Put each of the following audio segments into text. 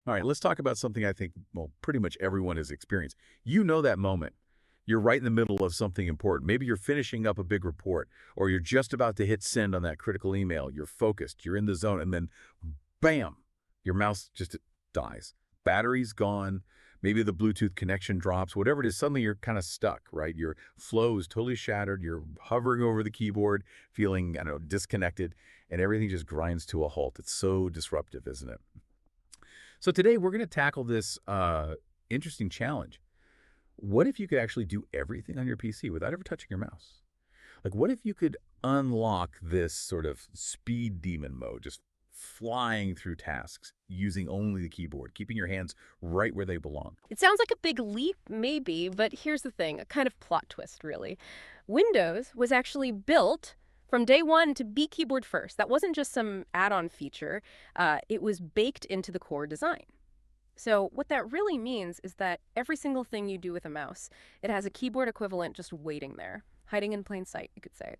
All right, let's talk about something I think, well, pretty much everyone has experienced. You know that moment. You're right in the middle of something important. Maybe you're finishing up a big report, or you're just about to hit send on that critical email. You're focused, you're in the zone, and then bam, your mouse just dies. Battery's gone. Maybe the Bluetooth connection drops, whatever it is, suddenly you're kind of stuck, right? Your flow is totally shattered. You're hovering over the keyboard, feeling, I don't know, disconnected, and everything just grinds to a halt. It's so disruptive, isn't it? So today we're going to tackle this interesting challenge. What if you could actually do everything on your PC without ever touching your mouse? Like, what if you could unlock this sort of speed demon mode, just flying through tasks using only the keyboard, keeping your hands right where they belong? It sounds like a big leap, maybe, but here's the thing, a kind of plot twist, really. Windows was actually built from day one to be keyboard first. That wasn't just some add-on feature. It was baked into the core design. So what that really means is that every single thing you do with a mouse, it has a keyboard equivalent just waiting there, hiding in plain sight, you could say.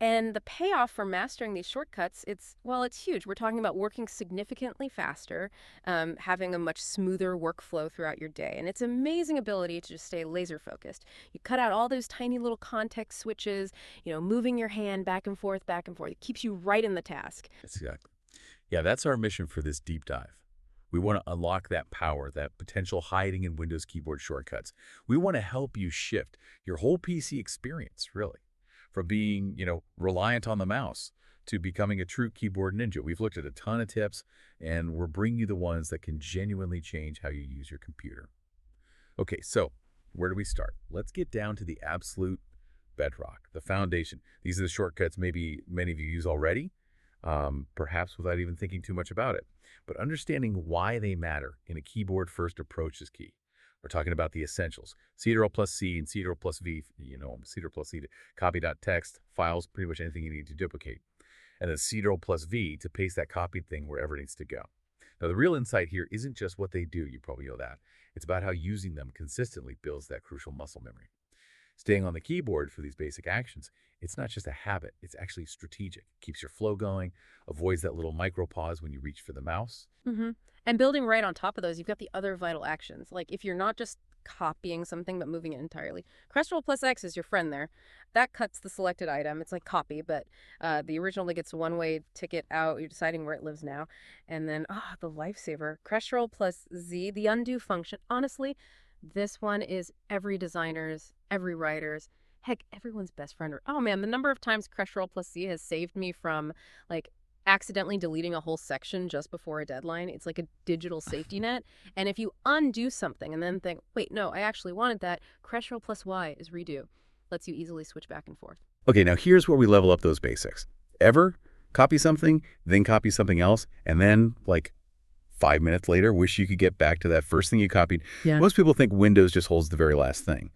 And the payoff for mastering these shortcuts, it's huge. We're talking about working significantly faster, having a much smoother workflow throughout your day. And it's amazing ability to just stay laser focused. You cut out all those tiny little context switches, moving your hand back and forth, back and forth. It keeps you right in the task. Exactly. Yeah, that's our mission for this deep dive. We want to unlock that power, that potential hiding in Windows keyboard shortcuts. We want to help you shift your whole PC experience, really, from being, reliant on the mouse to becoming a true keyboard ninja. We've looked at a ton of tips, and we're bringing you the ones that can genuinely change how you use your computer. Okay, so where do we start? Let's get down to the absolute bedrock, the foundation. These are the shortcuts maybe many of you use already, perhaps without even thinking too much about it. But understanding why they matter in a keyboard-first approach is key. We're talking about the essentials. Ctrl+C and Ctrl+V, Ctrl+C to copy.txt, files, pretty much anything you need to duplicate. And then Ctrl+V to paste that copied thing wherever it needs to go. Now, the real insight here isn't just what they do, you probably know that. It's about how using them consistently builds that crucial muscle memory. Staying on the keyboard for these basic actions, it's not just a habit, it's actually strategic. It keeps your flow going, avoids that little micro pause when you reach for the mouse. And building right on top of those, you've got the other vital actions. Like if you're not just copying something but moving it entirely. Ctrl+X is your friend there. That cuts the selected item. It's like copy, but the original only gets one way ticket out. You're deciding where it lives now. And then, the lifesaver, Ctrl+Z, the undo function. Honestly, this one is every designer's, every writer's, heck, everyone's best friend. Oh man, the number of times Ctrl+Z has saved me from accidentally deleting a whole section just before a deadline. It's like a digital safety net. And if you undo something and then think, wait, no, I actually wanted that, Ctrl+Y is redo. Lets you easily switch back and forth. Okay, now here's where we level up those basics. Ever copy something, then copy something else, and then 5 minutes later, wish you could get back to that first thing you copied. Yeah. Most people think Windows just holds the very last thing.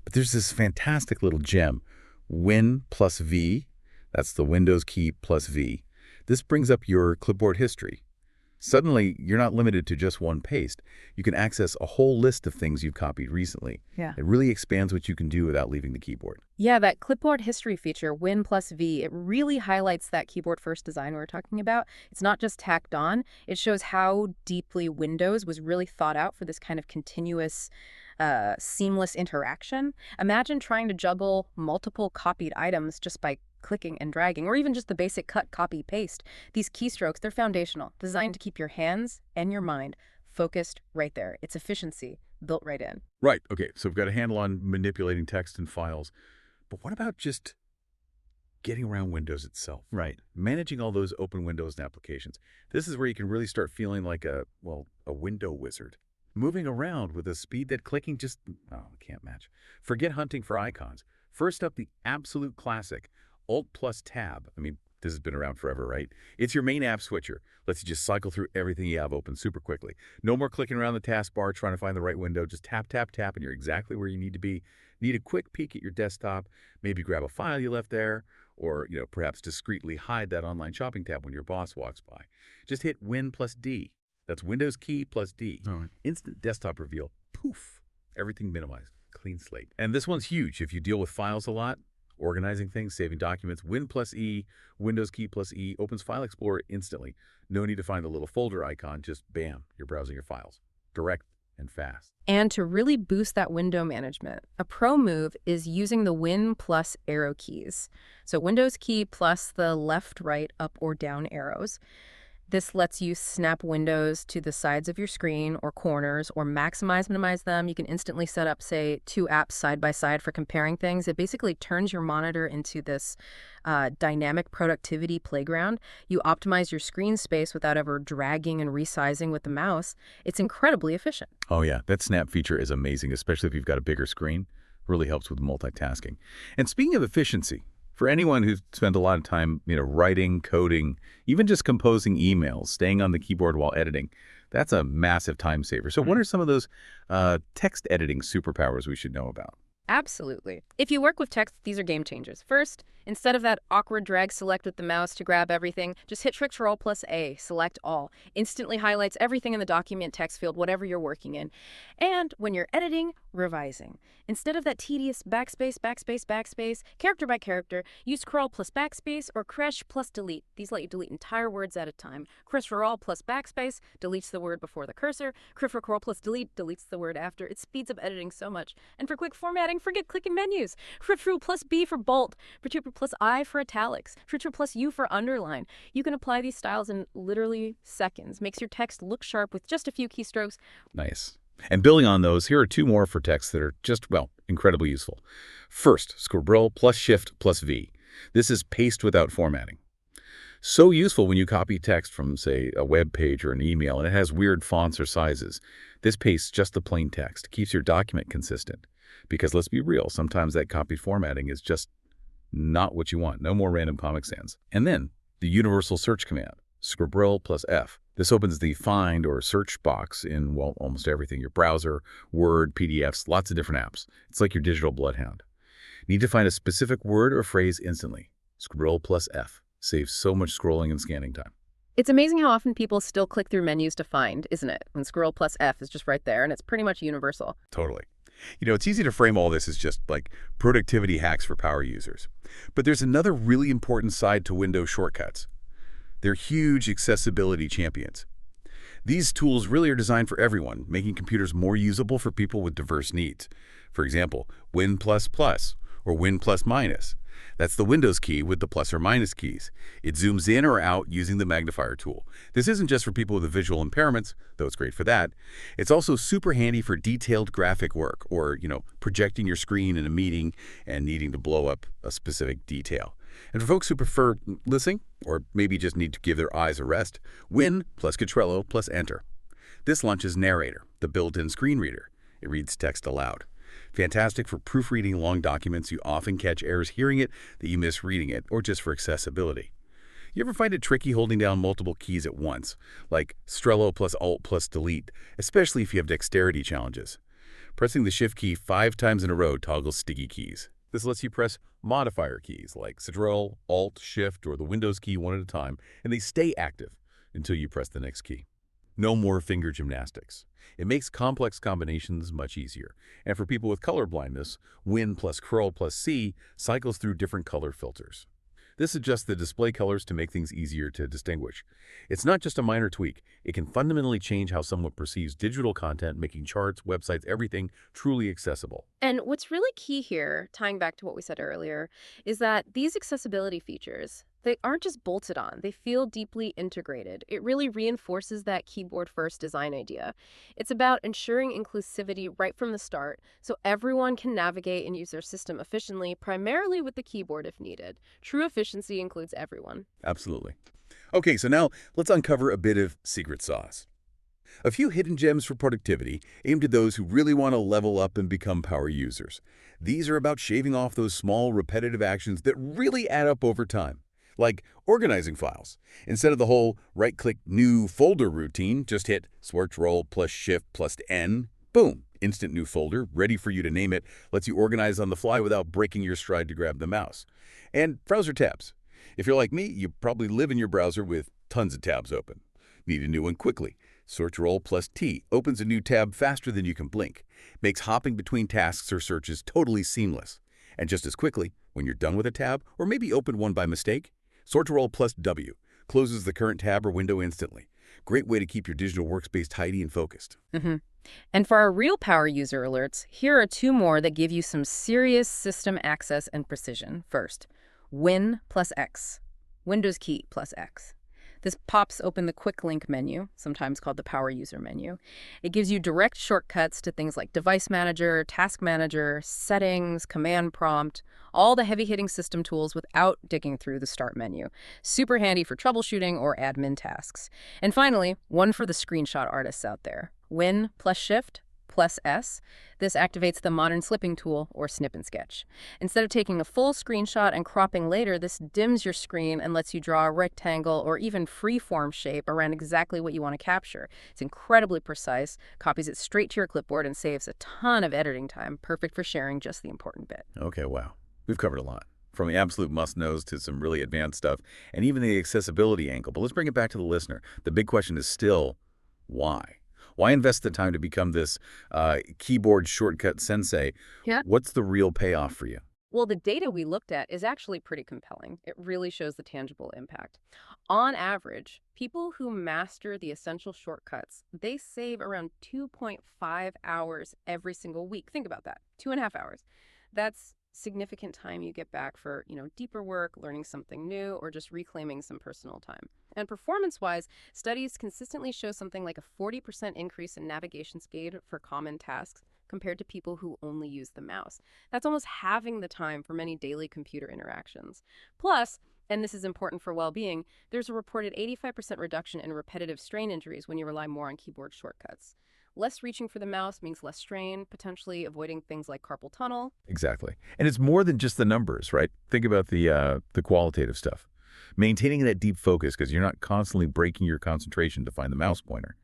But there's this fantastic little gem, Win+V. That's the Windows key plus V. This brings up your clipboard history. Suddenly, you're not limited to just one paste. You can access a whole list of things you've copied recently. Yeah. It really expands what you can do without leaving the keyboard. Yeah, that clipboard history feature, Win+V, it really highlights that keyboard-first design we were talking about. It's not just tacked on. It shows how deeply Windows was really thought out for this kind of continuous, seamless interaction. Imagine trying to juggle multiple copied items just by clicking and dragging, or even just the basic cut, copy, paste. These keystrokes, they're foundational, designed to keep your hands and your mind focused right there. It's efficiency built right in. Right. Okay, so we've got a handle on manipulating text and files. But what about just getting around Windows itself? Right. Managing all those open windows and applications. This is where you can really start feeling like a window wizard. Moving around with a speed that clicking just, can't match. Forget hunting for icons. First up, the absolute classic, Alt+Tab. This has been around forever, right? It's your main app switcher. Lets you just cycle through everything you have open super quickly. No more clicking around the taskbar trying to find the right window. Just tap, tap, tap, and you're exactly where you need to be. Need a quick peek at your desktop, maybe grab a file you left there, or perhaps discreetly hide that online shopping tab when your boss walks by. Just hit Win+D. That's Windows key plus D. All right. Instant desktop reveal. Poof. Everything minimized. Clean slate. And this one's huge. If you deal with files a lot, Organizing things, saving documents, Win+E, Windows key plus E, opens File Explorer instantly. No need to find the little folder icon, just bam, you're browsing your files. Direct and fast. And to really boost that window management, a pro move is using the Win plus arrow keys. So Windows key plus the left, right, up, or down arrows. This lets you snap windows to the sides of your screen or corners or maximize, minimize them. You can instantly set up, say, 2 apps side by side for comparing things. It basically turns your monitor into this dynamic productivity playground. You optimize your screen space without ever dragging and resizing with the mouse. It's incredibly efficient. Oh yeah, that snap feature is amazing, especially if you've got a bigger screen. Really helps with multitasking. And speaking of efficiency, for anyone who's spent a lot of time, writing, coding, even just composing emails, staying on the keyboard while editing, that's a massive time saver. So what are some of those text editing superpowers we should know about? Absolutely. If you work with text, these are game changers. First, instead of that awkward drag select with the mouse to grab everything, just hit Ctrl+A, select all. Instantly highlights everything in the document text field, whatever you're working in. And when you're editing, revising. Instead of that tedious backspace, backspace, backspace, character by character, use Ctrl plus backspace or Crash plus delete. These let you delete entire words at a time. Ctrl plus backspace deletes the word before the cursor. Ctrl plus delete deletes the word after. It speeds up editing so much. And for quick formatting, forget clicking menus. Ctrl plus B for bold, Ctrl plus I for italics, Ctrl plus U for underline. You can apply these styles in literally seconds. Makes your text look sharp with just a few keystrokes. Nice. And building on those, here are 2 more for text that are just, well, incredibly useful. First, Ctrl plus Shift plus V. This is paste without formatting. So useful when you copy text from, say, a web page or an email, and it has weird fonts or sizes. This pastes just the plain text, keeps your document consistent. Because let's be real, sometimes that copied formatting is just not what you want. No more random Comic Sans. And then, the universal search command, Ctrl plus F. This opens the find or search box in, well, almost everything. Your browser, Word, PDFs, lots of different apps. It's like your digital bloodhound. Need to find a specific word or phrase instantly. Ctrl plus F. Saves so much scrolling and scanning time. It's amazing how often people still click through menus to find, isn't it? When Ctrl plus F is just right there, and it's pretty much universal. Totally. It's easy to frame all this as just like productivity hacks for power users. But there's another really important side to Windows shortcuts. They're huge accessibility champions. These tools really are designed for everyone, making computers more usable for people with diverse needs. For example, Win++ or Win+-. That's the Windows key with the plus or minus keys. It zooms in or out using the magnifier tool. This isn't just for people with visual impairments, though it's great for that. It's also super handy for detailed graphic work or, projecting your screen in a meeting and needing to blow up a specific detail. And for folks who prefer listening or maybe just need to give their eyes a rest, Win plus Ctrl plus Enter. This launches Narrator, the built-in screen reader. It reads text aloud. Fantastic for proofreading long documents. You often catch errors hearing it that you miss reading it, or just for accessibility. You ever find it tricky holding down multiple keys at once, like Ctrl plus Alt plus Delete, especially if you have dexterity challenges? Pressing the Shift key 5 times in a row toggles sticky keys. This lets you press modifier keys like Ctrl, Alt, Shift, or the Windows key one at a time, and they stay active until you press the next key. No more finger gymnastics. It makes complex combinations much easier. And for people with color blindness, Win plus Ctrl+C cycles through different color filters. This adjusts the display colors to make things easier to distinguish. It's not just a minor tweak. It can fundamentally change how someone perceives digital content, making charts, websites, everything truly accessible. And what's really key here, tying back to what we said earlier, is that these accessibility features, they aren't just bolted on, they feel deeply integrated. It really reinforces that keyboard-first design idea. It's about ensuring inclusivity right from the start, so everyone can navigate and use their system efficiently, primarily with the keyboard if needed. True efficiency includes everyone. Absolutely. Okay, so now let's uncover a bit of secret sauce. A few hidden gems for productivity aimed at those who really want to level up and become power users. These are about shaving off those small, repetitive actions that really add up over time. Like organizing files. Instead of the whole right-click new folder routine, just hit Ctrl plus Shift plus N. Boom, instant new folder, ready for you to name it, lets you organize on the fly without breaking your stride to grab the mouse. And browser tabs. If you're like me, you probably live in your browser with tons of tabs open. Need a new one quickly. Ctrl plus T opens a new tab faster than you can blink. Makes hopping between tasks or searches totally seamless. And just as quickly, when you're done with a tab, or maybe opened one by mistake, Ctrl+W closes the current tab or window instantly. Great way to keep your digital workspace tidy and focused. Mm-hmm. And for our real power user alerts, here are two more that give you some serious system access and precision. First, Win+X, Windows key plus X. This pops open the quick link menu, sometimes called the power user menu. It gives you direct shortcuts to things like device manager, task manager, settings, command prompt, all the heavy-hitting system tools without digging through the start menu. Super handy for troubleshooting or admin tasks. And finally, one for the screenshot artists out there. Win+Shift+S. This activates the modern slipping tool, or snip and sketch. Instead of taking a full screenshot and cropping later, this dims your screen and lets you draw a rectangle or even free-form shape around exactly what you want to capture. It's incredibly precise, copies it straight to your clipboard, and saves a ton of editing time, perfect for sharing just the important bit. Okay, wow. We've covered a lot, from the absolute must-knows to some really advanced stuff, and even the accessibility angle. But let's bring it back to the listener. The big question is still, why? Why invest the time to become this keyboard shortcut sensei? Yeah. What's the real payoff for you? Well, the data we looked at is actually pretty compelling. It really shows the tangible impact. On average, people who master the essential shortcuts, they save around 2.5 hours every single week. Think about that, 2.5 hours. That's significant time you get back for, deeper work, learning something new, or just reclaiming some personal time. And performance-wise, studies consistently show something like a 40% increase in navigation speed for common tasks compared to people who only use the mouse. That's almost halving the time for many daily computer interactions. Plus, and this is important for well-being, there's a reported 85% reduction in repetitive strain injuries when you rely more on keyboard shortcuts. Less reaching for the mouse means less strain, potentially avoiding things like carpal tunnel. Exactly. And it's more than just the numbers, right? Think about the qualitative stuff. Maintaining that deep focus because you're not constantly breaking your concentration to find the mouse pointer.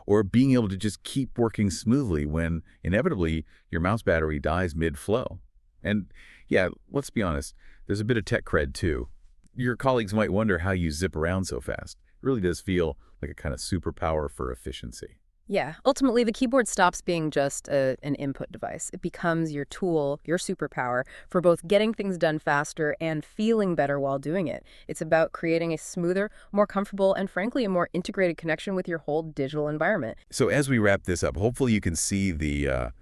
Or being able to just keep working smoothly when, inevitably, your mouse battery dies mid-flow. And, yeah, let's be honest, there's a bit of tech cred, too. Your colleagues might wonder how you zip around so fast. It really does feel like a kind of superpower for efficiency. Yeah, ultimately, the keyboard stops being just an input device. It becomes your tool, your superpower, for both getting things done faster and feeling better while doing it. It's about creating a smoother, more comfortable, and frankly, a more integrated connection with your whole digital environment. So as we wrap this up, hopefully you can see the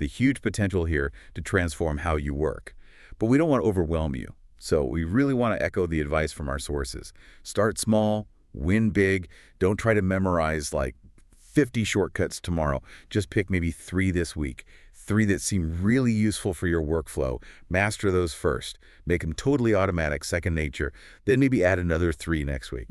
huge potential here to transform how you work. But we don't want to overwhelm you. So we really want to echo the advice from our sources. Start small, win big. Don't try to memorize like 50 shortcuts tomorrow. Just pick maybe 3 this week. 3 that seem really useful for your workflow. Master those first. Make them totally automatic, second nature. Then maybe add another 3 next week.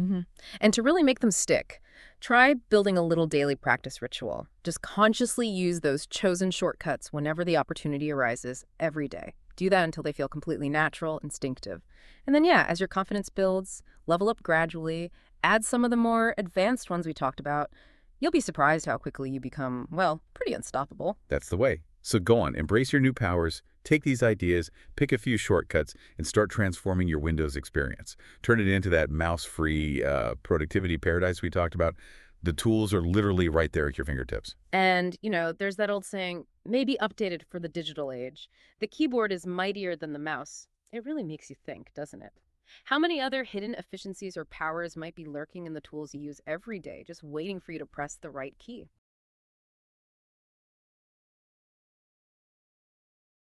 And to really make them stick, try building a little daily practice ritual. Just consciously use those chosen shortcuts whenever the opportunity arises every day. Do that until they feel completely natural, instinctive. And then, yeah, as your confidence builds, level up gradually, add some of the more advanced ones we talked about. You'll be surprised how quickly you become, well, pretty unstoppable. That's the way. So go on, embrace your new powers, take these ideas, pick a few shortcuts, and start transforming your Windows experience. Turn it into that mouse-free productivity paradise we talked about. The tools are literally right there at your fingertips. And, there's that old saying, maybe updated for the digital age. The keyboard is mightier than the mouse. It really makes you think, doesn't it? How many other hidden efficiencies or powers might be lurking in the tools you use every day, just waiting for you to press the right key?